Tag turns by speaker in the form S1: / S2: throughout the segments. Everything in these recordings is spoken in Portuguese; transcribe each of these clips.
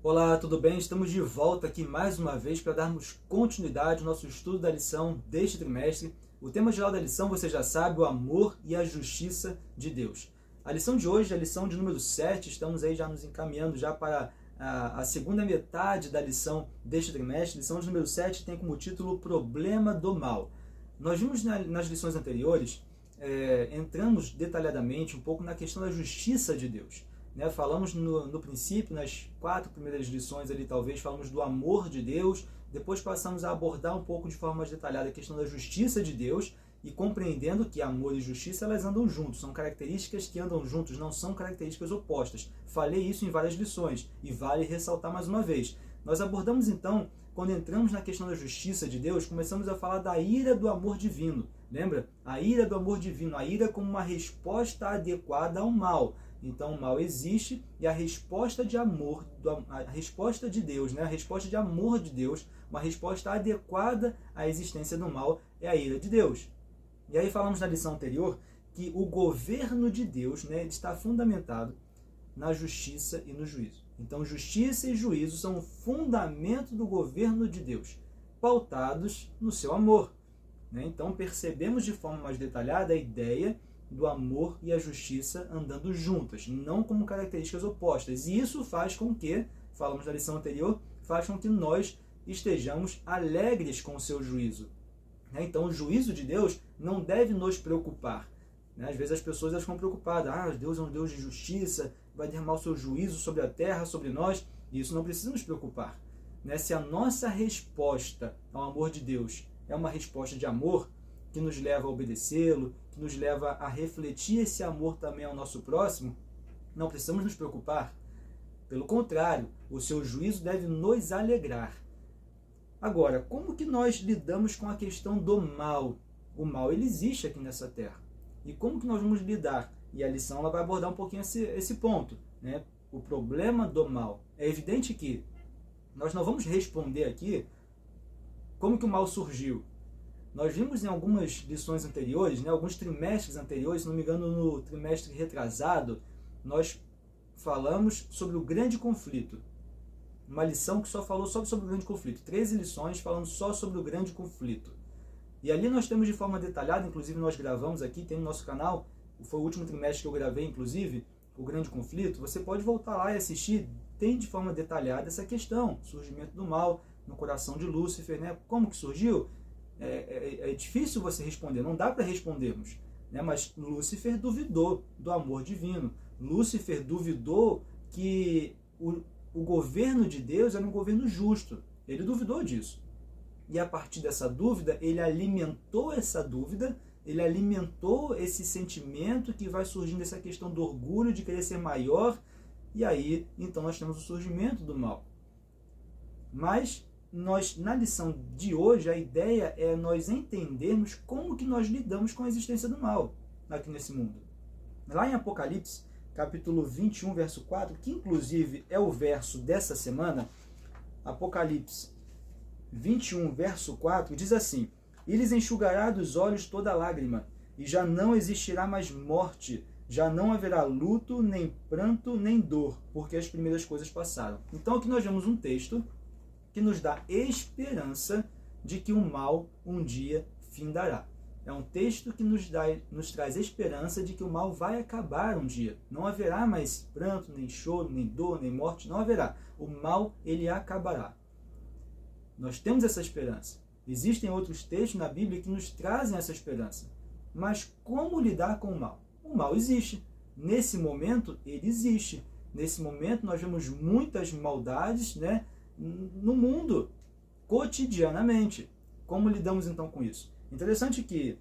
S1: Olá, tudo bem? Estamos de volta aqui mais uma vez para darmos continuidade ao nosso estudo da lição deste trimestre. O tema geral da lição, você já sabe, o amor e a justiça de Deus. A lição de hoje é a lição de número 7, estamos aí já nos encaminhando já para a segunda metade da lição deste trimestre. A lição de número 7 tem como título Problema do Mal. Nós vimos nas lições anteriores, entramos detalhadamente um pouco na questão da justiça de Deus. Falamos no princípio, nas 4 primeiras lições ali talvez, falamos do amor de Deus, depois passamos a abordar um pouco de forma mais detalhada a questão da justiça de Deus e compreendendo que amor e justiça elas andam juntos, são características que andam juntos, não são características opostas. Falei isso em várias lições e vale ressaltar mais uma vez. Nós abordamos então, quando entramos na questão da justiça de Deus, começamos a falar da ira do amor divino. Lembra? A ira do amor divino, a ira como uma resposta adequada ao mal. Então o mal existe e a resposta de amor, a resposta de Deus, a resposta de amor de Deus, uma resposta adequada à existência do mal é a ira de Deus. E aí falamos na lição anterior que o governo de Deus ele está fundamentado na justiça e no juízo. Então justiça e juízo são o fundamento do governo de Deus, pautados no seu amor. Então percebemos de forma mais detalhada a ideia do amor e a justiça andando juntas, não como características opostas. E isso faz com que, falamos na lição anterior, faz com que nós estejamos alegres com o seu juízo. Então o juízo de Deus não deve nos preocupar. Às vezes as pessoas ficam preocupadas, Deus é um Deus de justiça, vai derramar o seu juízo sobre a terra, sobre nós, e isso não precisa nos preocupar. Se a nossa resposta ao amor de Deus é uma resposta de amor, que nos leva a obedecê-lo, que nos leva a refletir esse amor também ao nosso próximo, não precisamos nos preocupar. Pelo contrário, o seu juízo deve nos alegrar. Agora, como que nós lidamos com a questão do mal? O mal ele existe aqui nessa terra. E como que nós vamos lidar? E a lição ela vai abordar um pouquinho esse ponto. O problema do mal. É evidente que nós não vamos responder aqui como que o mal surgiu. Nós vimos em algumas lições anteriores, alguns trimestres anteriores, se não me engano no trimestre retrasado, nós falamos sobre o grande conflito. Uma lição que só falou sobre o grande conflito. 13 lições falando só sobre o grande conflito. E ali nós temos de forma detalhada, inclusive nós gravamos aqui, tem no nosso canal, foi o último trimestre que eu gravei, inclusive, o grande conflito. Você pode voltar lá e assistir, tem de forma detalhada essa questão, surgimento do mal no coração de Lúcifer, Como que surgiu? É difícil você responder, não dá para respondermos, mas Lúcifer duvidou do amor divino. Lúcifer duvidou que o governo de Deus era um governo justo. Ele duvidou disso. E a partir dessa dúvida, ele alimentou essa dúvida, ele alimentou esse sentimento que vai surgindo essa questão do orgulho, de querer ser maior, e aí, então, nós temos o surgimento do mal. Mas na lição de hoje, a ideia é nós entendermos como que nós lidamos com a existência do mal aqui nesse mundo. Lá em Apocalipse, capítulo 21, verso 4, que inclusive é o verso dessa semana, Apocalipse 21, verso 4, diz assim: "E lhes enxugará dos olhos toda lágrima, e já não existirá mais morte, já não haverá luto, nem pranto, nem dor, porque as primeiras coisas passaram." Então aqui nós vemos um texto que nos dá esperança de que o mal um dia findará. É um texto que nos traz esperança de que o mal vai acabar um dia. Não haverá mais pranto, nem choro, nem dor, nem morte, não haverá. O mal, ele acabará. Nós temos essa esperança. Existem outros textos na Bíblia que nos trazem essa esperança. Mas como lidar com o mal? O mal existe. Nesse momento, ele existe. Nesse momento, nós vemos muitas maldades, no mundo, cotidianamente. Como lidamos então com isso? Interessante que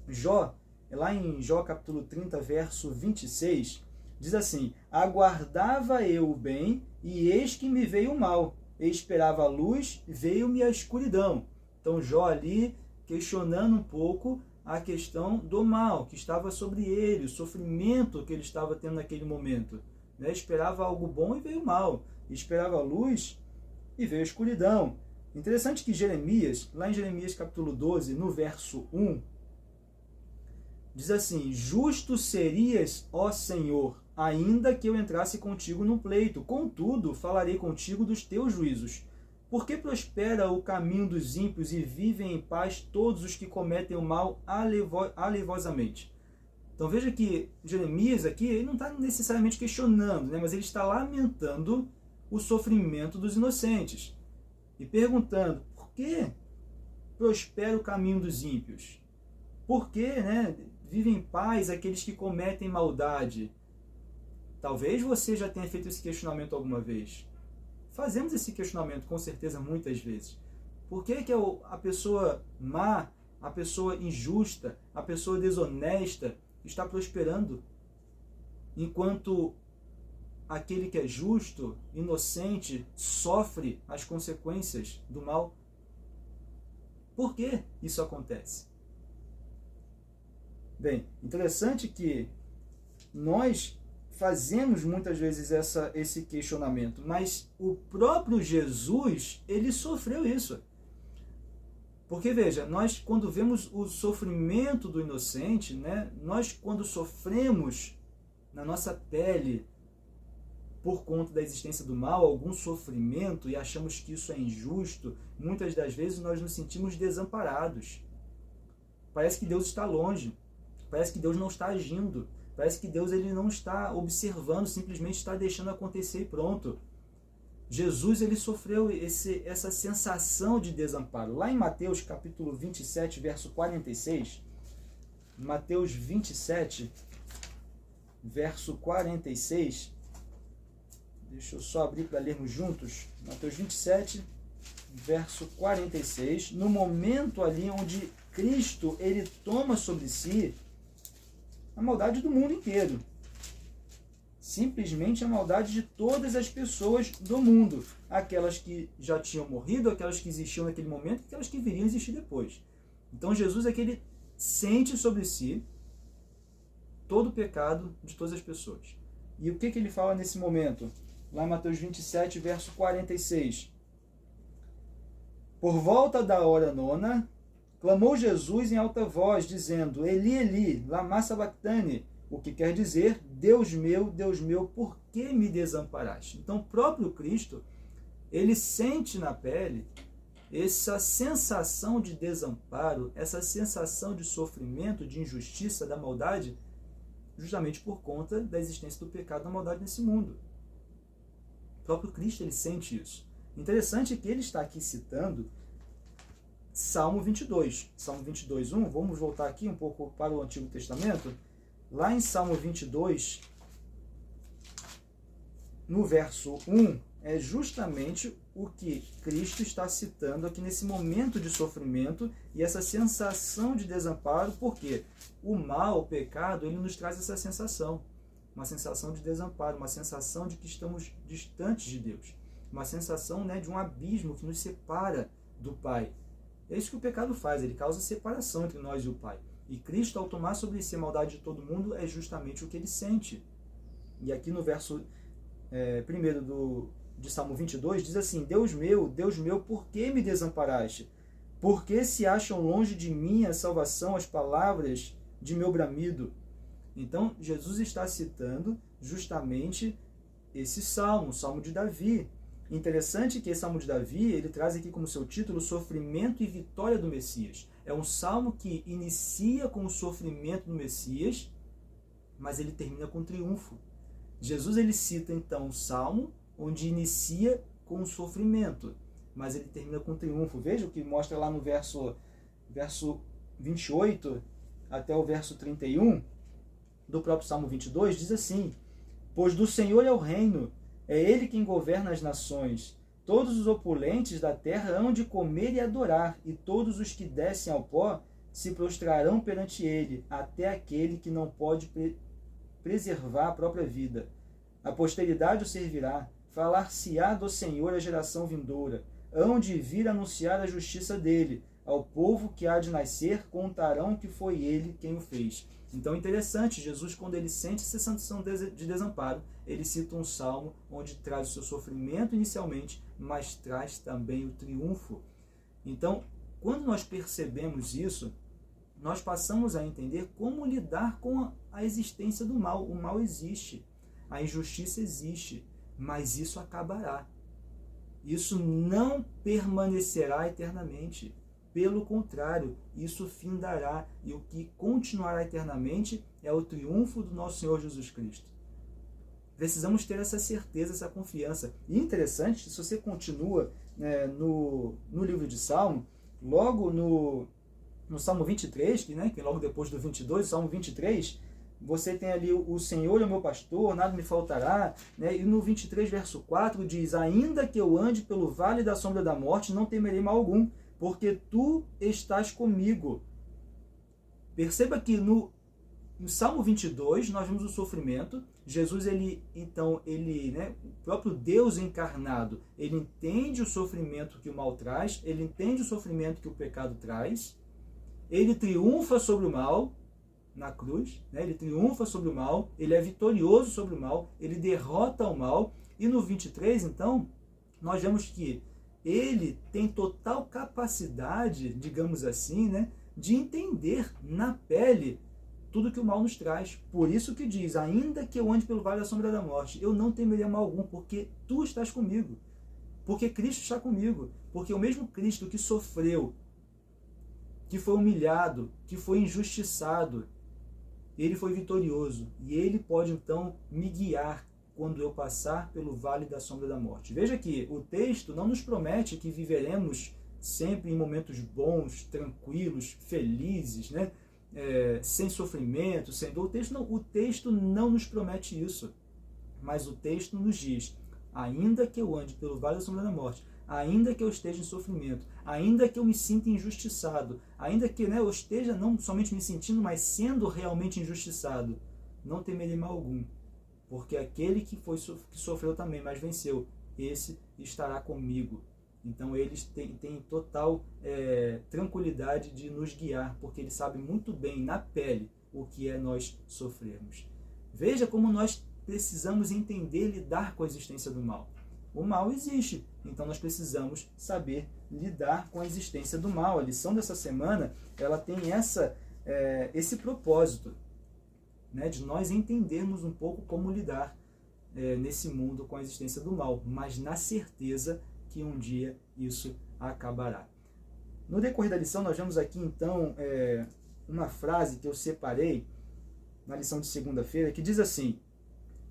S1: Jó, lá em Jó capítulo 30, verso 26, diz assim: "Aguardava eu o bem, e eis que me veio o mal. Esperava a luz, veio-me a escuridão." Então Jó ali questionando um pouco a questão do mal que estava sobre ele, o sofrimento que ele estava tendo naquele momento. Esperava algo bom e veio o mal. Esperava a luz e veio a escuridão. Interessante que Jeremias, lá em Jeremias capítulo 12, no verso 1, diz assim: "Justo serias, ó Senhor, ainda que eu entrasse contigo no pleito, contudo falarei contigo dos teus juízos. Porque prospera o caminho dos ímpios e vivem em paz todos os que cometem o mal alevosamente. Então veja que Jeremias aqui, ele não está necessariamente questionando, né, mas ele está lamentando o sofrimento dos inocentes e perguntando: por que prospera o caminho dos ímpios? Por que, né, vivem em paz aqueles que cometem maldade? Talvez você já tenha feito esse questionamento alguma vez. Fazemos esse questionamento com certeza muitas vezes. Por que a pessoa má, a pessoa injusta, a pessoa desonesta está prosperando, enquanto aquele que é justo, inocente, sofre as consequências do mal? Por que isso acontece? Bem, interessante que nós fazemos muitas vezes esse questionamento, mas o próprio Jesus, ele sofreu isso. Porque veja, nós quando vemos o sofrimento do inocente, né, nós quando sofremos na nossa pele por conta da existência do mal, algum sofrimento, e achamos que isso é injusto, muitas das vezes nós nos sentimos desamparados. Parece que Deus está longe, parece que Deus não está agindo, parece que Deus ele não está observando, simplesmente está deixando acontecer e pronto. Jesus ele sofreu essa sensação de desamparo. Lá em Mateus capítulo 27, verso 46, Mateus 27, verso 46, deixa eu só abrir para lermos juntos, Mateus 27, verso 46, no momento ali onde Cristo ele toma sobre si a maldade do mundo inteiro. Simplesmente a maldade de todas as pessoas do mundo. Aquelas que já tinham morrido, aquelas que existiam naquele momento, aquelas que viriam existir depois. Então Jesus é que ele sente sobre si todo o pecado de todas as pessoas. E o que ele fala nesse momento? Lá em Mateus 27, verso 46. Por volta da hora nona, clamou Jesus em alta voz, dizendo: Eli, Eli, lama sabachthani, o que quer dizer: Deus meu, por que me desamparaste? Então o próprio Cristo, ele sente na pele essa sensação de desamparo, essa sensação de sofrimento, de injustiça, da maldade, justamente por conta da existência do pecado, da maldade nesse mundo. O próprio Cristo, ele sente isso. Interessante que ele está aqui citando Salmo 22. Salmo 22, 1. Vamos voltar aqui um pouco para o Antigo Testamento. Lá em Salmo 22, no verso 1, é justamente o que Cristo está citando aqui nesse momento de sofrimento e essa sensação de desamparo, porque o mal, o pecado, ele nos traz essa sensação. Uma sensação de desamparo, uma sensação de que estamos distantes de Deus. Uma sensação, né, de um abismo que nos separa do Pai. É isso que o pecado faz, ele causa separação entre nós e o Pai. E Cristo, ao tomar sobre si a maldade de todo mundo, é justamente o que ele sente. E aqui no verso 1 de Salmo 22, diz assim: Deus meu, por que me desamparaste? Por que se acham longe de mim a salvação, as palavras de meu bramido? Então, Jesus está citando justamente esse salmo, o Salmo de Davi. Interessante que esse Salmo de Davi, ele traz aqui como seu título Sofrimento e Vitória do Messias. É um salmo que inicia com o sofrimento do Messias, mas ele termina com triunfo. Jesus ele cita então um salmo onde inicia com o sofrimento, mas ele termina com triunfo. Veja o que mostra lá no verso 28 até o verso 31 do próprio Salmo 22, diz assim: Pois do Senhor é o reino, é Ele quem governa as nações. Todos os opulentes da terra hão de comer e adorar, e todos os que descem ao pó se prostrarão perante Ele, até aquele que não pode preservar a própria vida. A posteridade o servirá, falar-se-á do Senhor a geração vindoura. Hão de vir anunciar a justiça dele. Ao povo que há de nascer, contarão que foi ele quem o fez. Então é interessante, Jesus, quando ele sente essa sensação de desamparo, ele cita um salmo onde traz o seu sofrimento inicialmente, mas traz também o triunfo. Então, quando nós percebemos isso, nós passamos a entender como lidar com a existência do mal. O mal existe. A injustiça existe, mas isso acabará. Isso não permanecerá eternamente. Pelo contrário, isso findará, e o que continuará eternamente é o triunfo do nosso Senhor Jesus Cristo. Precisamos ter essa certeza, essa confiança. E interessante, se você continua no livro de Salmo, logo no Salmo 23, que logo depois do 22, Salmo 23, você tem ali o Senhor é o meu pastor, nada me faltará, né? E no 23, verso 4 diz, ainda que eu ande pelo vale da sombra da morte, não temerei mal algum, porque tu estás comigo. Perceba que no Salmo 22, nós vemos o sofrimento. Jesus, o próprio Deus encarnado, ele entende o sofrimento que o mal traz, ele entende o sofrimento que o pecado traz, ele triunfa sobre o mal na cruz, né? Ele triunfa sobre o mal, ele é vitorioso sobre o mal, ele derrota o mal, e no 23, então, nós vemos que ele tem total capacidade, digamos assim, né, de entender na pele tudo que o mal nos traz. Por isso que diz, ainda que eu ande pelo vale da sombra da morte, eu não temerei mal algum, porque tu estás comigo. Porque Cristo está comigo. Porque o mesmo Cristo que sofreu, que foi humilhado, que foi injustiçado, ele foi vitorioso. E ele pode então me guiar quando eu passar pelo vale da sombra da morte. Veja que o texto não nos promete que viveremos sempre em momentos bons, tranquilos, felizes, né? Sem sofrimento, sem dor. O texto não nos promete isso, mas o texto nos diz, ainda que eu ande pelo vale da sombra da morte, ainda que eu esteja em sofrimento, ainda que eu me sinta injustiçado, ainda que eu esteja não somente me sentindo, mas sendo realmente injustiçado, não temerei mal algum, porque aquele que sofreu também, mas venceu, esse estará comigo. Então eles têm total tranquilidade de nos guiar, porque eles sabem muito bem na pele o que é nós sofrermos. Veja como nós precisamos entender e lidar com a existência do mal. O mal existe, então nós precisamos saber lidar com a existência do mal. A lição dessa semana, ela tem esse propósito, né, de nós entendermos um pouco como lidar nesse mundo com a existência do mal, mas na certeza que um dia isso acabará. No decorrer da lição, nós vemos aqui então uma frase que eu separei na lição de segunda-feira, que diz assim,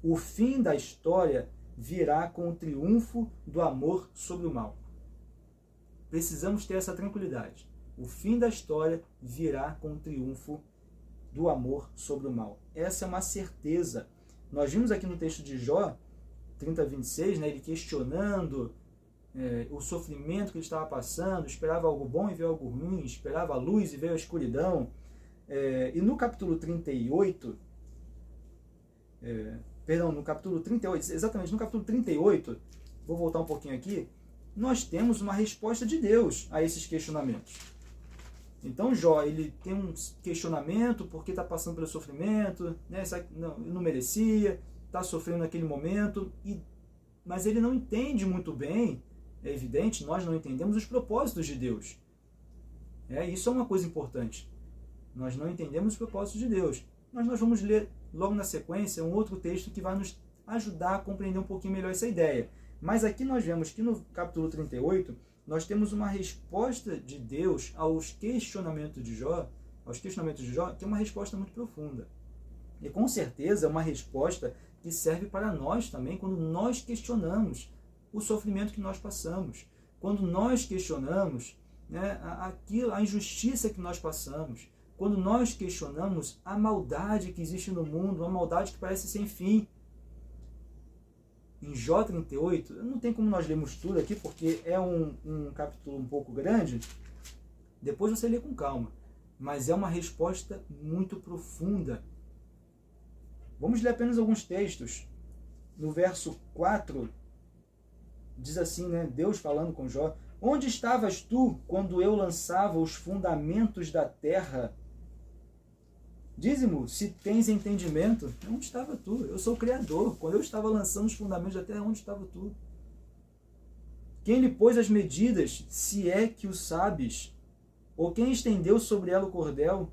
S1: o fim da história virá com o triunfo do amor sobre o mal. Precisamos ter essa tranquilidade. O fim da história virá com o triunfo do amor sobre o mal. Essa é uma certeza. Nós vimos aqui no texto de Jó 30:26, né, ele questionando o sofrimento que ele estava passando, esperava algo bom e veio algo ruim, esperava a luz e veio a escuridão. E no capítulo 38, no capítulo 38, exatamente no capítulo 38, vou voltar um pouquinho aqui, nós temos uma resposta de Deus a esses questionamentos. Então Jó, ele tem um questionamento, porque está passando pelo sofrimento, né? Não merecia, está sofrendo naquele momento, mas ele não entende muito bem, é evidente, nós não entendemos os propósitos de Deus. Isso é uma coisa importante. Nós não entendemos os propósitos de Deus. Mas nós vamos ler logo na sequência um outro texto que vai nos ajudar a compreender um pouquinho melhor essa ideia. Mas aqui nós vemos que no capítulo 38, nós temos uma resposta de Deus aos questionamentos de Jó, que é uma resposta muito profunda. E com certeza é uma resposta que serve para nós também quando nós questionamos o sofrimento que nós passamos, quando nós questionamos, né, a injustiça que nós passamos, quando nós questionamos a maldade que existe no mundo, uma maldade que parece sem fim. Em Jó 38, não tem como nós lermos tudo aqui, porque é um capítulo um pouco grande, depois você lê com calma, mas é uma resposta muito profunda. Vamos ler apenas alguns textos. No verso 4, diz assim, né, Deus falando com Jó, onde estavas tu quando eu lançava os fundamentos da terra? Dize-me, se tens entendimento, onde estava tu? Eu sou o Criador. Quando eu estava lançando os fundamentos da terra, onde estava tu? Quem lhe pôs as medidas, se é que o sabes? Ou quem estendeu sobre ela o cordel?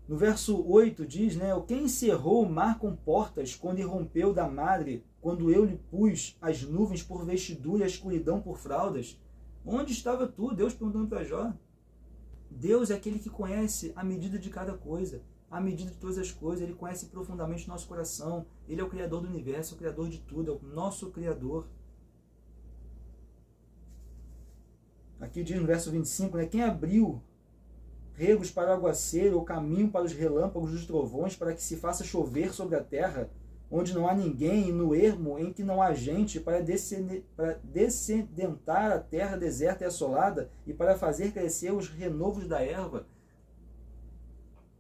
S1: No verso 8 diz, né, quem encerrou o mar com portas quando irrompeu da madre, quando eu lhe pus as nuvens por vestidura e a escuridão por fraldas? Onde estava tu? Deus perguntando para Jó. Deus é aquele que conhece a medida de cada coisa, a medida de todas as coisas. Ele conhece profundamente o nosso coração. Ele é o Criador do universo, o Criador de tudo, é o nosso Criador. Aqui diz no verso 25, né, quem abriu regos para o aguaceiro, ou caminho para os relâmpagos dos trovões, para que se faça chover sobre a terra, onde não há ninguém, e no ermo em que não há gente, para descedentar a terra deserta e assolada, e para fazer crescer os renovos da erva.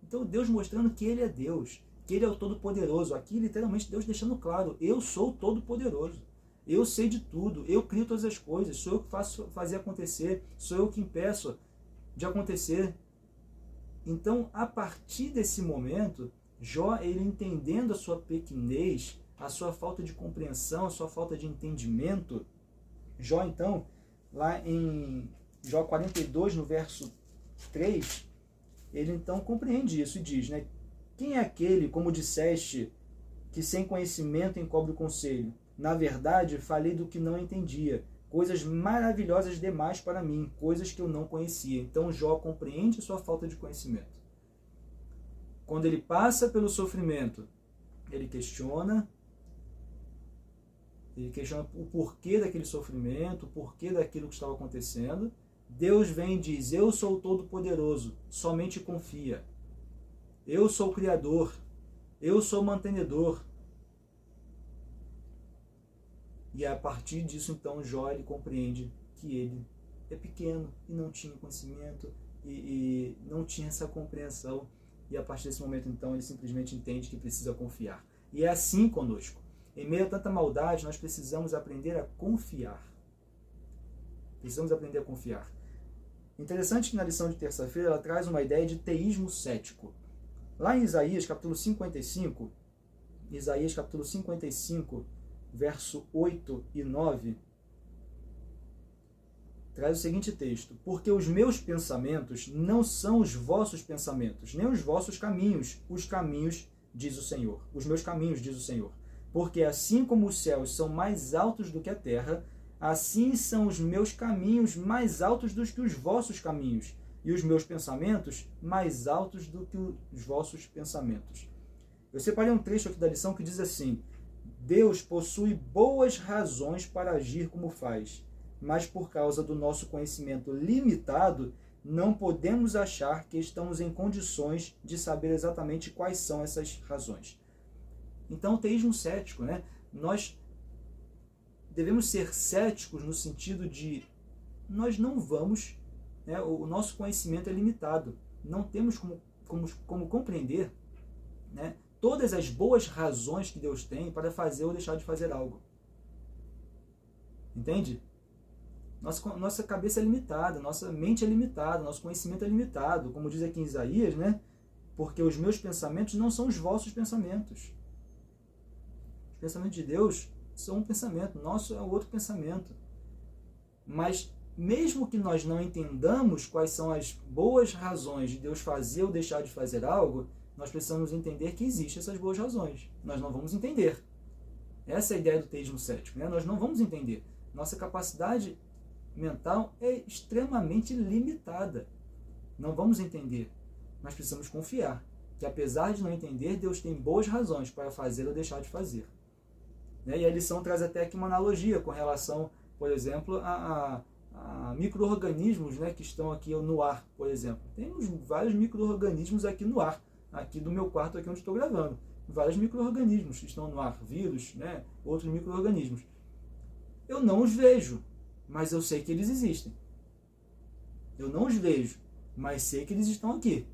S1: Então Deus mostrando que Ele é Deus, que Ele é o Todo-Poderoso. Aqui literalmente Deus deixando claro, eu sou o Todo-Poderoso. Eu sei de tudo, eu crio todas as coisas, sou eu que faço fazer acontecer, sou eu que impeço de acontecer. Então, a partir desse momento, Jó, ele entendendo a sua pequenez, a sua falta de compreensão, a sua falta de entendimento, Jó, então, lá em Jó 42, no verso 3, ele então compreende isso e diz, né, quem é aquele, como disseste, que sem conhecimento encobre o conselho? Na verdade, falei do que não entendia, coisas maravilhosas demais para mim, coisas que eu não conhecia. Então Jó compreende a sua falta de conhecimento. Quando ele passa pelo sofrimento, ele questiona o porquê daquele sofrimento, o porquê daquilo que estava acontecendo. Deus vem e diz, eu sou o Todo-Poderoso, somente confia. Eu sou o Criador, eu sou o mantenedor. E a partir disso, então, Jó ele compreende que ele é pequeno e não tinha conhecimento e não tinha essa compreensão. E a partir desse momento, então, ele simplesmente entende que precisa confiar. E é assim conosco. Em meio a tanta maldade, nós precisamos aprender a confiar. Precisamos aprender a confiar. Interessante que na lição de terça-feira ela traz uma ideia de teísmo cético. Lá em Isaías, capítulo 55, verso 8 e 9, traz o seguinte texto: porque os meus pensamentos não são os vossos pensamentos, nem os vossos caminhos, os caminhos, diz o Senhor. Os meus caminhos, diz o Senhor. Porque assim como os céus são mais altos do que a terra, assim são os meus caminhos mais altos do que os vossos caminhos, e os meus pensamentos mais altos do que os vossos pensamentos. Eu separei um trecho aqui da lição que diz assim: Deus possui boas razões para agir como faz, mas por causa do nosso conhecimento limitado, não podemos achar que estamos em condições de saber exatamente quais são essas razões. Então, o teísmo cético, né? Nós devemos ser céticos no sentido de nós não vamos, né? O nosso conhecimento é limitado, não temos como compreender, né, todas as boas razões que Deus tem para fazer ou deixar de fazer algo. Entende? Nossa cabeça é limitada, nossa mente é limitada, nosso conhecimento é limitado. Como diz aqui em Isaías, né? Porque os meus pensamentos não são os vossos pensamentos. Os pensamentos de Deus são um pensamento, nosso é outro pensamento. Mas mesmo que nós não entendamos quais são as boas razões de Deus fazer ou deixar de fazer algo, nós precisamos entender que existem essas boas razões. Nós não vamos entender. Essa é a ideia do teísmo cético, né? Nós não vamos entender. Nossa capacidade mental é extremamente limitada. Não vamos entender. Nós precisamos confiar que, apesar de não entender, Deus tem boas razões para fazer ou deixar de fazer. E a lição traz até aqui uma analogia com relação, por exemplo, a micro-organismos, né, que estão aqui no ar, por exemplo. Temos vários micro-organismos aqui no ar, aqui do meu quarto, aqui onde estou gravando. Vários micro-organismos que estão no ar, vírus, né, outros micro-organismos. Eu não os vejo, mas eu sei que eles existem. Eu não os vejo, mas sei que eles estão aqui.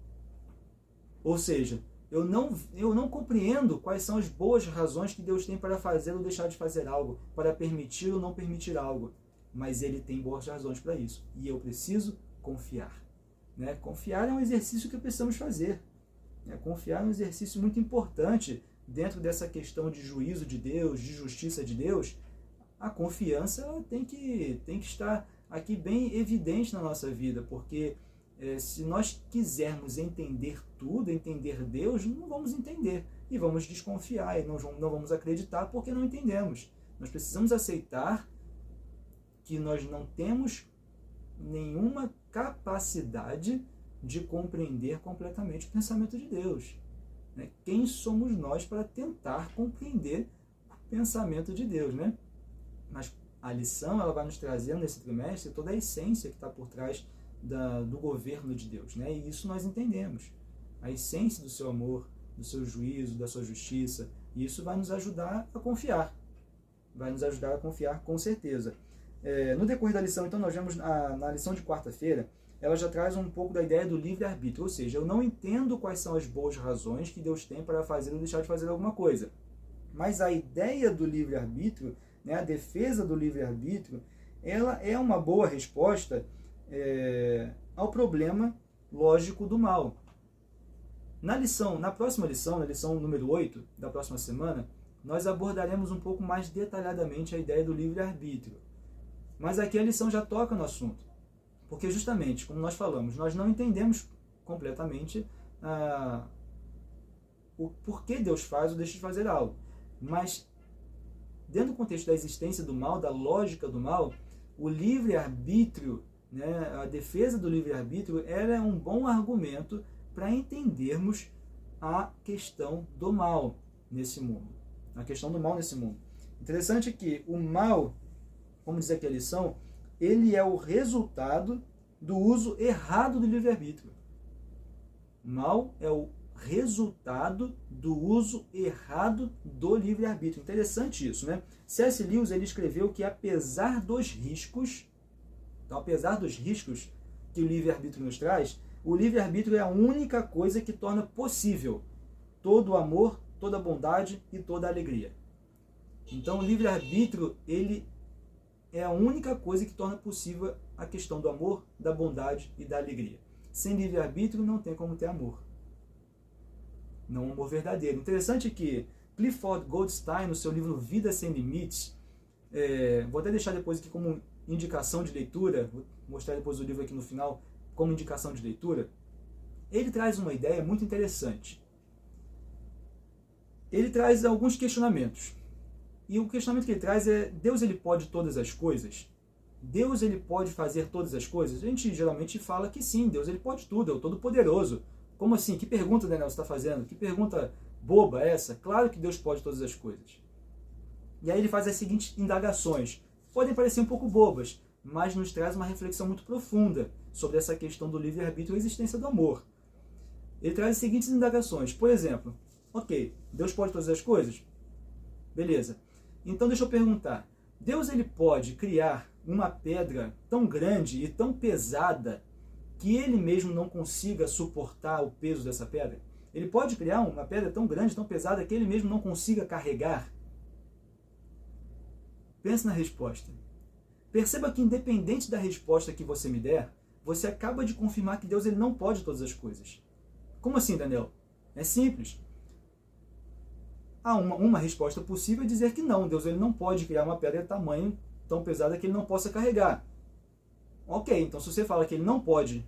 S1: Ou seja, eu não compreendo quais são as boas razões que Deus tem para fazer ou deixar de fazer algo, para permitir ou não permitir algo. Mas Ele tem boas razões para isso. E eu preciso confiar. Né? Confiar é um exercício que precisamos fazer. Confiar é um exercício muito importante dentro dessa questão de juízo de Deus, de justiça de Deus. A confiança tem que estar aqui bem evidente na nossa vida, porque Se nós quisermos entender tudo, entender Deus, não vamos entender e vamos desconfiar e não vamos acreditar porque não entendemos. Nós precisamos aceitar que nós não temos nenhuma capacidade de compreender completamente o pensamento de Deus. Né? Quem somos nós para tentar compreender o pensamento de Deus? Né? Mas a lição ela vai nos trazendo nesse trimestre toda a essência que está por trás do governo de Deus. Né? E isso nós entendemos. A essência do seu amor, do seu juízo, da sua justiça. E isso vai nos ajudar a confiar. Vai nos ajudar a confiar com certeza. No decorrer da lição, então, nós vemos na lição de quarta-feira, ela já traz um pouco da ideia do livre-arbítrio. Ou seja, eu não entendo quais são as boas razões que Deus tem para fazer ou deixar de fazer alguma coisa. Mas a ideia do livre-arbítrio, né, a defesa do livre-arbítrio, ela é uma boa resposta ao problema lógico do mal. Na próxima lição, na lição número 8 da próxima semana, nós abordaremos um pouco mais detalhadamente a ideia do livre-arbítrio. Mas aqui a lição já toca no assunto. Porque justamente, como nós falamos, nós não entendemos completamente o porquê Deus faz ou deixa de fazer algo. Mas, dentro do contexto da existência do mal, da lógica do mal, o livre-arbítrio, né, a defesa do livre-arbítrio, ela é um bom argumento para entendermos a questão do mal nesse mundo. A questão do mal nesse mundo. Interessante que o mal, como diz aqui a lição, ele é o resultado do uso errado do livre-arbítrio. Mal é o resultado do uso errado do livre-arbítrio. Interessante isso, né? C.S. Lewis ele escreveu que apesar dos riscos, então apesar dos riscos que o livre-arbítrio nos traz, o livre-arbítrio é a única coisa que torna possível todo o amor, toda a bondade e toda a alegria. Então o livre-arbítrio, ele é a única coisa que torna possível a questão do amor, da bondade e da alegria. Sem livre-arbítrio não tem como ter amor. Não um amor verdadeiro. Interessante que Clifford Goldstein, no seu livro Vida Sem Limites, vou até deixar depois aqui como indicação de leitura, vou mostrar depois o livro aqui no final, como indicação de leitura, ele traz uma ideia muito interessante. Ele traz alguns questionamentos. E o questionamento que ele traz é: Deus ele pode todas as coisas? Deus ele pode fazer todas as coisas? A gente geralmente fala que sim, Deus ele pode tudo, é o Todo-Poderoso. Como assim? Que pergunta, Daniel, você está fazendo? Que pergunta boba é essa? Claro que Deus pode todas as coisas. E aí ele faz as seguintes indagações. Podem parecer um pouco bobas, mas nos traz uma reflexão muito profunda sobre essa questão do livre-arbítrio e a existência do amor. Ele traz as seguintes indagações. Por exemplo, ok, Deus pode todas as coisas? Beleza. Então deixa eu perguntar, Deus ele pode criar uma pedra tão grande e tão pesada que ele mesmo não consiga suportar o peso dessa pedra? Ele pode criar uma pedra tão grande, tão pesada que ele mesmo não consiga carregar? Pense na resposta. Perceba que independente da resposta que você me der, você acaba de confirmar que Deus ele não pode todas as coisas. Como assim, Daniel? É simples. Há uma resposta possível é dizer que não, Deus ele não pode criar uma pedra de tamanho tão pesada que ele não possa carregar. Ok, então se você fala que ele não pode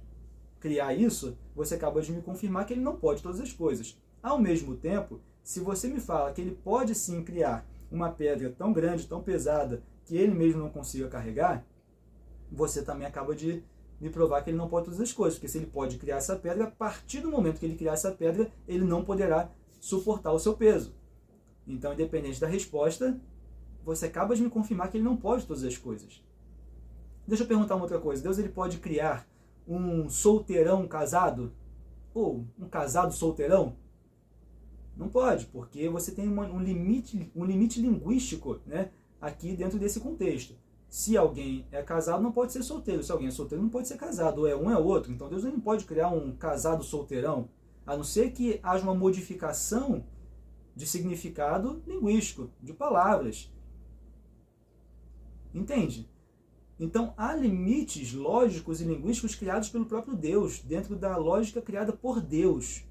S1: criar isso, você acaba de me confirmar que ele não pode todas as coisas. Ao mesmo tempo, se você me fala que ele pode sim criar uma pedra tão grande, tão pesada, que ele mesmo não consiga carregar, você também acaba de me provar que ele não pode todas as coisas, porque se ele pode criar essa pedra, a partir do momento que ele criar essa pedra, ele não poderá suportar o seu peso. Então, independente da resposta, você acaba de me confirmar que ele não pode todas as coisas. Deixa eu perguntar uma outra coisa. Deus ele pode criar um solteirão casado? Ou um casado solteirão? Não pode, porque você tem um limite linguístico, né, aqui dentro desse contexto. Se alguém é casado, não pode ser solteiro. Se alguém é solteiro, não pode ser casado. Ou é um, é outro. Então Deus não pode criar um casado solteirão, a não ser que haja uma modificação de significado linguístico, de palavras. Entende? Então, há limites lógicos e linguísticos criados pelo próprio Deus, dentro da lógica criada por Deus.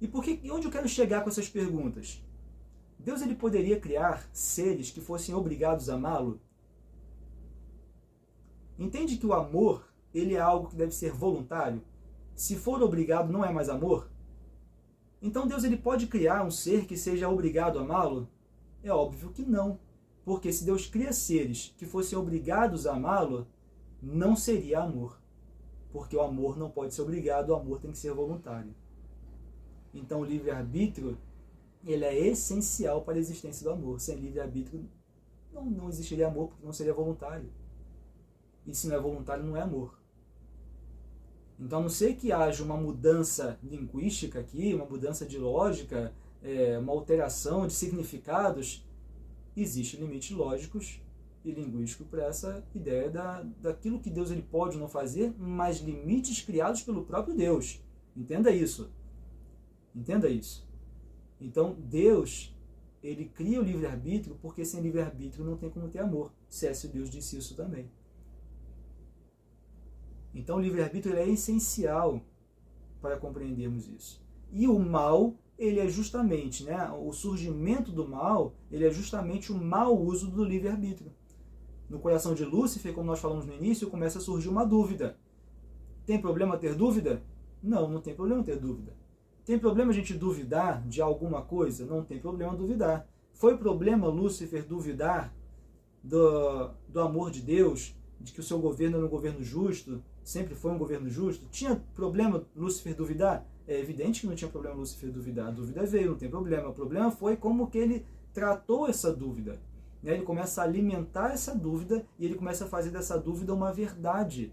S1: E onde eu quero chegar com essas perguntas? Deus ele poderia criar seres que fossem obrigados a amá-lo? Entende que o amor ele é algo que deve ser voluntário? Se for obrigado, não é mais amor? Então Deus ele pode criar um ser que seja obrigado a amá-lo? É óbvio que não. Porque se Deus cria seres que fossem obrigados a amá-lo, não seria amor. Porque o amor não pode ser obrigado, o amor tem que ser voluntário. Então o livre-arbítrio, ele é essencial para a existência do amor. Sem livre-arbítrio não existiria amor, porque não seria voluntário. E se não é voluntário, não é amor. Então, a não ser que haja uma mudança linguística aqui, uma mudança de lógica, uma alteração de significados, existem limites lógicos e linguísticos para essa ideia daquilo que Deus ele pode ou não fazer, mas limites criados pelo próprio Deus. Entenda isso. Entenda isso. Então, Deus, ele cria o livre-arbítrio, porque sem livre-arbítrio não tem como ter amor. C.S. Lewis disse isso também. Então, o livre-arbítrio é essencial para compreendermos isso. E o mal, ele é justamente, o surgimento do mal, ele é justamente o mau uso do livre-arbítrio. No coração de Lúcifer, como nós falamos no início, começa a surgir uma dúvida. Tem problema ter dúvida? Não, não tem problema ter dúvida. Tem problema a gente duvidar de alguma coisa? Não tem problema duvidar. Foi problema Lúcifer duvidar do amor de Deus, de que o seu governo era um governo justo, sempre foi um governo justo? Tinha problema Lúcifer duvidar? É evidente que não tinha problema Lúcifer duvidar. A dúvida veio, não tem problema. O problema foi como que ele tratou essa dúvida. Ele começa a alimentar essa dúvida e ele começa a fazer dessa dúvida uma verdade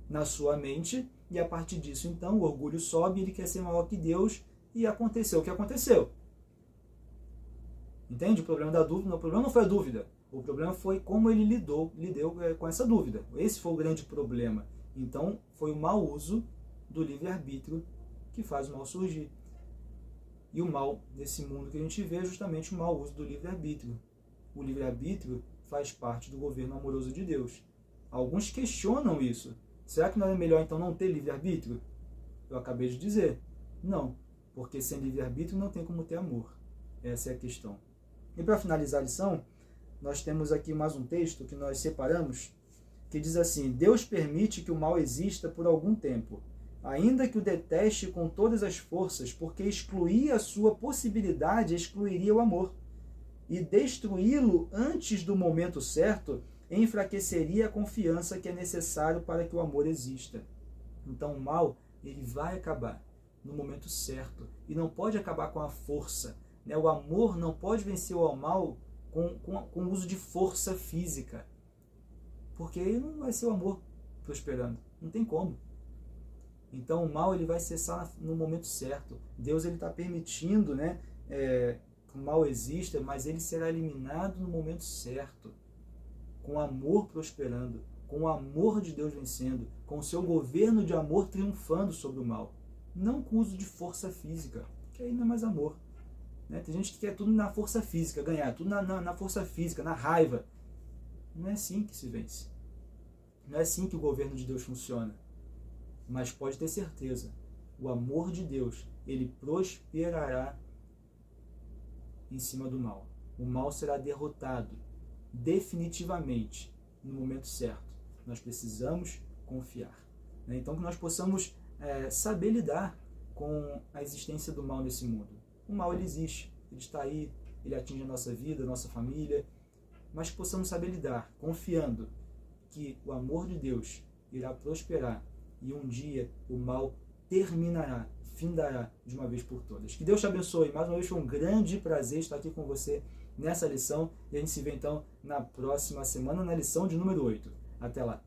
S1: na sua mente, e a partir disso, então, o orgulho sobe, ele quer ser maior que Deus, e aconteceu o que aconteceu. Entende? O problema da dúvida, o problema não foi a dúvida, o problema foi como ele lidou com essa dúvida. Esse foi o grande problema. Então, foi o mau uso do livre-arbítrio que faz o mal surgir. E o mal nesse mundo que a gente vê é justamente o mau uso do livre-arbítrio. O livre-arbítrio faz parte do governo amoroso de Deus. Alguns questionam isso. Será que não é melhor então não ter livre-arbítrio? Eu acabei de dizer. Não, porque sem livre-arbítrio não tem como ter amor. Essa é a questão. E para finalizar a lição, nós temos aqui mais um texto que nós separamos, que diz assim: Deus permite que o mal exista por algum tempo, ainda que o deteste com todas as forças, porque excluir a sua possibilidade excluiria o amor. E destruí-lo antes do momento certo enfraqueceria a confiança que é necessário para que o amor exista. Então o mal, ele vai acabar no momento certo. E não pode acabar com a força. O amor não pode vencer o mal com o uso de força física. Porque aí não vai ser o amor prosperando. Não tem como. Então o mal ele vai cessar no momento certo. Deus está permitindo que o mal exista, mas ele será eliminado no momento certo. Com o amor prosperando, com o amor de Deus vencendo, com o seu governo de amor triunfando sobre o mal. Não com o uso de força física, que aí não é mais amor. Tem gente que quer tudo na força física, ganhar tudo na força física, na raiva. Não é assim que se vence. Não é assim que o governo de Deus funciona. Mas pode ter certeza, o amor de Deus, ele prosperará em cima do mal. O mal será derrotado definitivamente no momento certo. Nós precisamos confiar. Então que nós possamos saber lidar com a existência do mal nesse mundo. O mal ele existe, ele está aí, ele atinge a nossa vida, a nossa família, mas que possamos saber lidar, confiando que o amor de Deus irá prosperar e um dia o mal terminará, findará de uma vez por todas. Que Deus te abençoe. Mais uma vez foi um grande prazer estar aqui com você nessa lição e a gente se vê então na próxima semana na lição de número 8. Até lá!